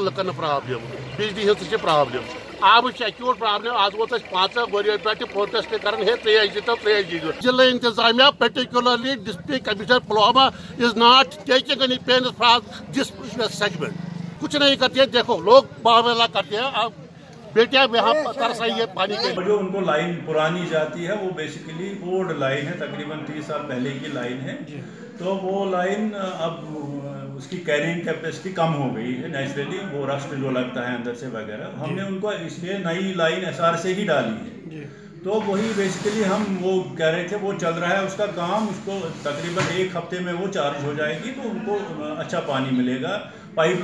लुकन problem बिजली हज problem आबच acute problem आज वो 5 वरियों पे प्रोटेस्ट कर त्रेश जिला इंतजामिया particularly district commissioner Pulwama is not taking any pain for this segment. कुछ नहीं करते हैं। देखो लोग बावला करते हैं। अब बेटिया यहाँ तरस आई है पानी के। जो उनको लाइन पुरानी जाती है वो बेसिकली ओल्ड लाइन है, तकरीबन 30 साल पहले की लाइन है। तो वो लाइन अब उसकी कैरिंग कैपेसिटी कम हो गई है नेचुरली, वो रस्ट जो लगता है अंदर से वगैरह। हमने उनको इसलिए नई लाइन एसआर से ही डाली है। तो वही बेसिकली हम वो कह रहे थे, वो चल रहा है उसका काम। उसको तकरीबन 1 हफ्ते में वो चार्ज हो जाएगी तो उनको अच्छा पानी मिलेगा। पाइप